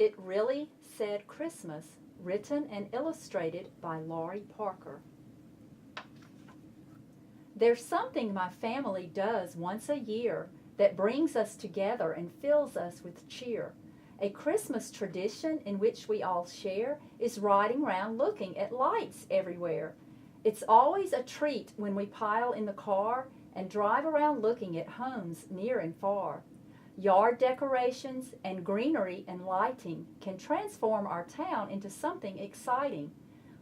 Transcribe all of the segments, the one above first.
It Really Said Christmas, written and illustrated by Laurie Parker. There's something my family does once a year that brings us together and fills us with cheer. A Christmas tradition in which we all share is riding around looking at lights everywhere. It's always a treat when we pile in the car and drive around looking at homes near and far. Yard decorations and greenery and lighting can transform our town into something exciting.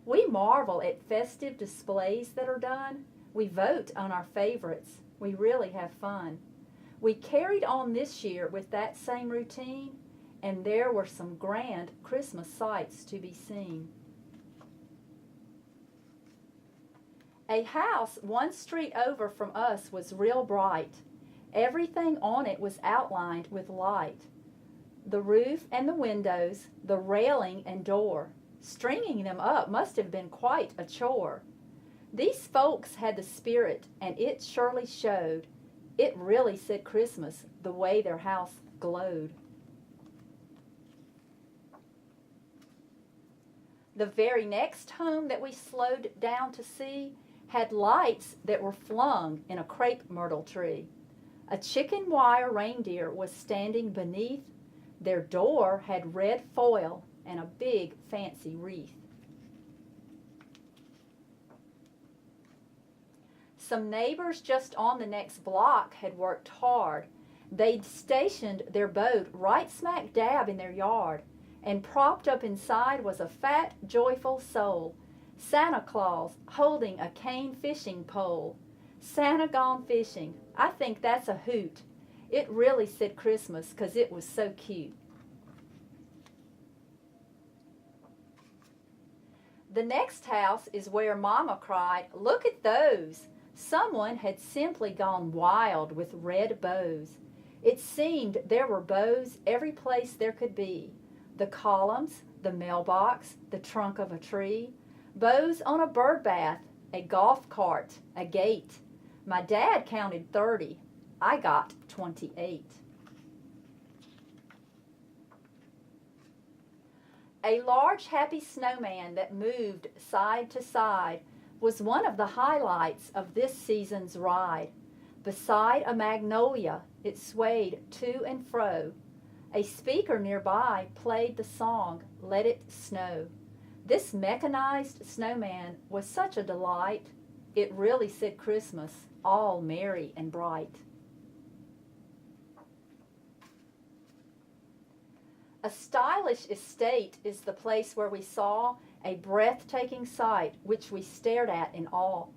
We marvel at festive displays that are done. We vote on our favorites. We really have fun. We carried on this year with that same routine, and there were some grand Christmas sights to be seen. A house one street over from us was real bright. Everything on it was outlined with light. The roof and the windows, the railing and door. Stringing them up must have been quite a chore. These folks had the spirit, and it surely showed. It really said Christmas, the way their house glowed. The very next home that we slowed down to see had lights that were flung in a crepe myrtle tree. A chicken wire reindeer was standing beneath. Their door had red foil and a big fancy wreath. Some neighbors just on the next block had worked hard. They'd stationed their boat right smack dab in their yard, and propped up inside was a fat, joyful soul, Santa Claus holding a cane fishing pole. Santa gone fishing. I think that's a hoot. It really said Christmas 'cause it was so cute. The next house is where Mama cried, "Look at those!" Someone had simply gone wild with red bows. It seemed there were bows every place there could be. The columns, the mailbox, the trunk of a tree. Bows on a bird bath, a golf cart, a gate. My dad counted 30. I got 28. A large happy snowman that moved side to side was one of the highlights of this season's ride. Beside a magnolia, it swayed to and fro. A speaker nearby played the song, "Let It Snow." This mechanized snowman was such a delight. It really said Christmas, all merry and bright. A stylish estate is the place where we saw a breathtaking sight which we stared at in awe.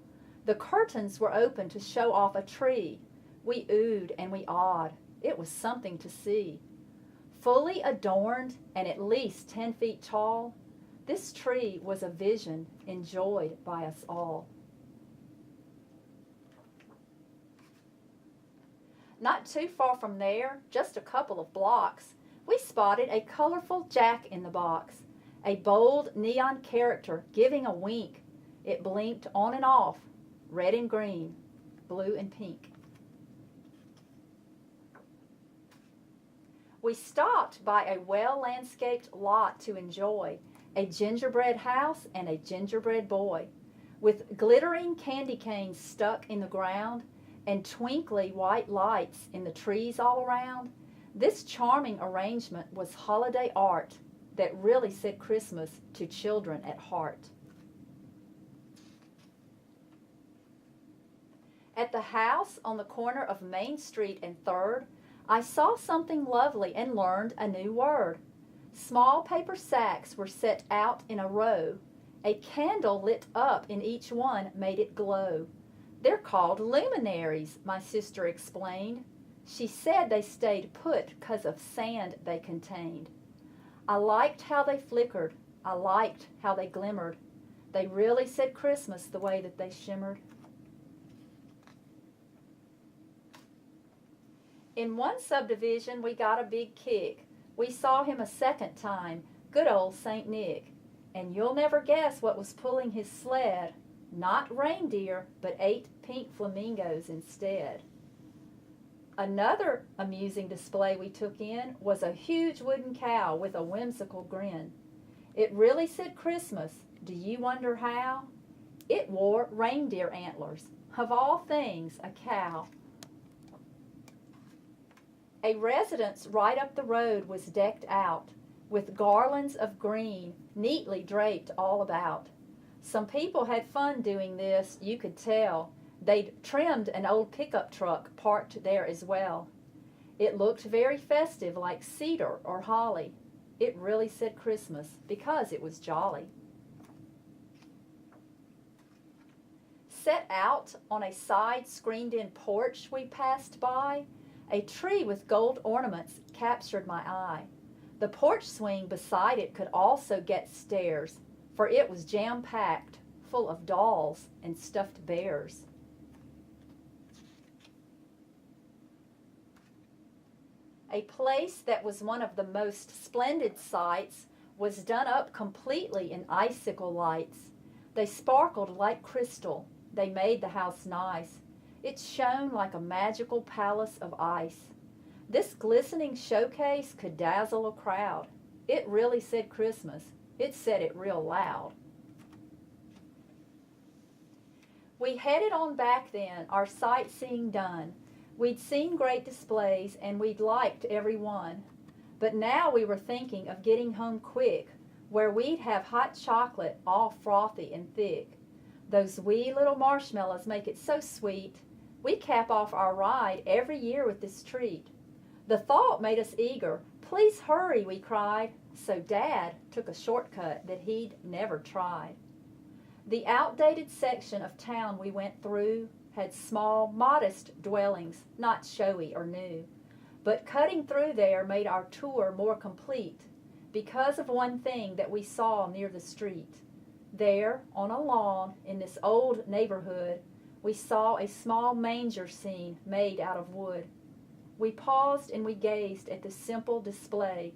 The curtains were open to show off a tree. We oohed and we awed. It was something to see. Fully adorned and at least 10 feet tall, this tree was a vision enjoyed by us all. Not too far from there, just a couple of blocks, we spotted a colorful Jack-in-the-Box, a bold neon character giving a wink. It blinked on and off, red and green, blue and pink. We stopped by a well-landscaped lot to enjoy a gingerbread house and a gingerbread boy, with glittering candy canes stuck in the ground and twinkly white lights in the trees all around. This charming arrangement was holiday art that really said Christmas to children at heart. At the house on the corner of Main Street and 3rd, I saw something lovely and learned a new word. Small paper sacks were set out in a row. A candle lit up in each one made it glow. "They're called luminaries," my sister explained. She said they stayed put 'cause of sand they contained. I liked how they flickered. I liked how they glimmered. They really said Christmas the way that they shimmered. In one subdivision, we got a big kick. We saw him a second time, good old St. Nick. And you'll never guess what was pulling his sled. Not reindeer, but 8 pink flamingos instead. Another amusing display we took in was a huge wooden cow with a whimsical grin. It really said Christmas. Do you wonder how? It wore reindeer antlers. Of all things, a cow. A residence right up the road was decked out with garlands of green neatly draped all about. Some people had fun doing this, you could tell. They'd trimmed an old pickup truck parked there as well. It looked very festive, like cedar or holly. It really said Christmas because it was jolly. Set out on a side screened-in porch we passed by, a tree with gold ornaments captured my eye. The porch swing beside it could also get stares, for it was jam-packed, full of dolls and stuffed bears. A place that was one of the most splendid sights was done up completely in icicle lights. They sparkled like crystal. They made the house nice. It shone like a magical palace of ice. This glistening showcase could dazzle a crowd. It really said Christmas. It said it real loud. We headed on back then, our sightseeing done. We'd seen great displays and we'd liked every one. But now we were thinking of getting home quick, where we'd have hot chocolate all frothy and thick. Those wee little marshmallows make it so sweet. We cap off our ride every year with this treat. The thought made us eager. Please hurry, we cried. So Dad took a shortcut that he'd never tried. The outdated section of town we went through had small, modest dwellings, not showy or new. But cutting through there made our tour more complete because of one thing that we saw near the street. There, on a lawn in this old neighborhood, we saw a small manger scene made out of wood. We paused and we gazed at the simple display,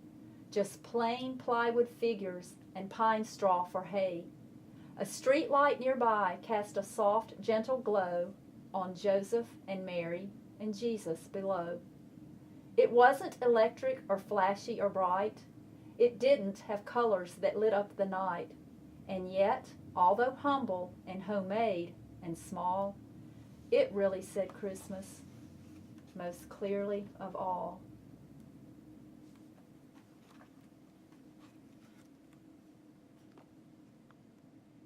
just plain plywood figures and pine straw for hay. A street light nearby cast a soft, gentle glow on Joseph and Mary and Jesus below. It wasn't electric or flashy or bright. It didn't have colors that lit up the night. And yet, although humble and homemade and small, it really said Christmas most clearly of all.